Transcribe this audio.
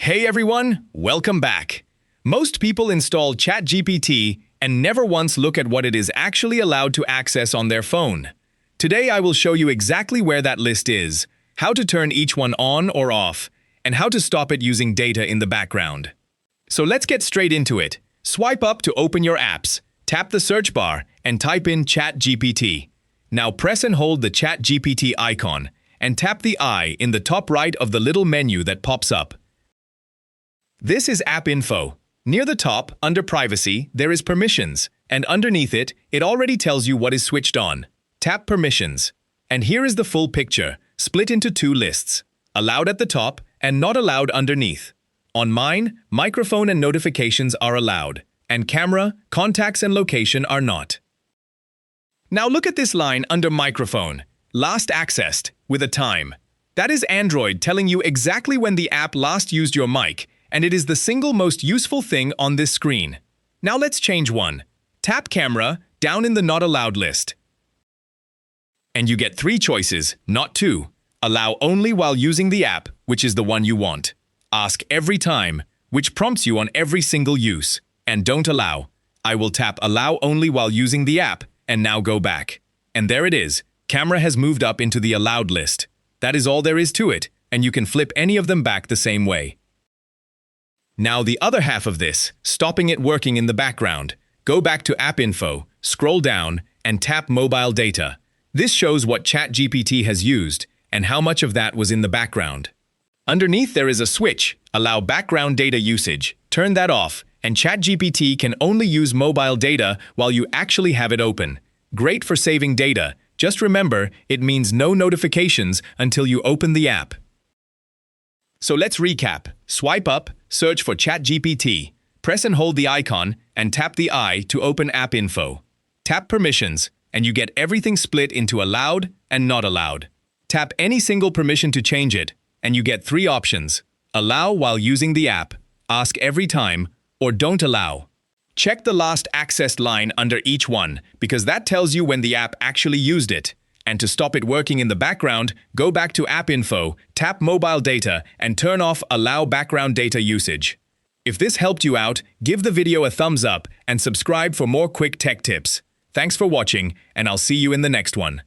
Hey everyone, welcome back. Most people install ChatGPT and never once look at what it is actually allowed to access on their phone. Today I will show you exactly where that list is, how to turn each one on or off, and how to stop it using data in the background. So let's get straight into it. Swipe up to open your apps, tap the search bar, and type in ChatGPT. Now press and hold the ChatGPT icon, and tap the I in the top right of the little menu that pops up. This is App Info. Near the top, under Privacy, there is Permissions, and underneath it, it already tells you what is switched on. Tap Permissions. And here is the full picture, split into two lists. Allowed at the top and not allowed underneath. On mine, microphone and notifications are allowed, and camera, contacts and location are not. Now look at this line under Microphone. Last accessed, with a time. That is Android telling you exactly when the app last used your mic, and it is the single most useful thing on this screen. Now let's change one. Tap Camera, down in the Not Allowed list. And you get 3 choices, not 2. Allow only while using the app, which is the one you want. Ask every time, which prompts you on every single use. And don't allow. I will tap Allow only while using the app, and now go back. And there it is. Camera has moved up into the Allowed list. That is all there is to it, and you can flip any of them back the same way. Now the other half of this, stopping it working in the background. Go back to App Info, scroll down, and tap Mobile Data. This shows what ChatGPT has used, and how much of that was in the background. Underneath there is a switch, Allow Background Data Usage. Turn that off, and ChatGPT can only use mobile data while you actually have it open. Great for saving data. Just remember, it means no notifications until you open the app. So let's recap. Swipe up, search for ChatGPT, press and hold the icon, and tap the I to open App Info. Tap Permissions, and you get everything split into allowed and not allowed. Tap any single permission to change it, and you get 3 options. Allow while using the app, ask every time, or don't allow. Check the last accessed line under each one, because that tells you when the app actually used it. And to stop it working in the background, go back to App Info, tap Mobile Data, and turn off Allow Background Data Usage. If this helped you out, give the video a thumbs up and subscribe for more quick tech tips. Thanks for watching, and I'll see you in the next one.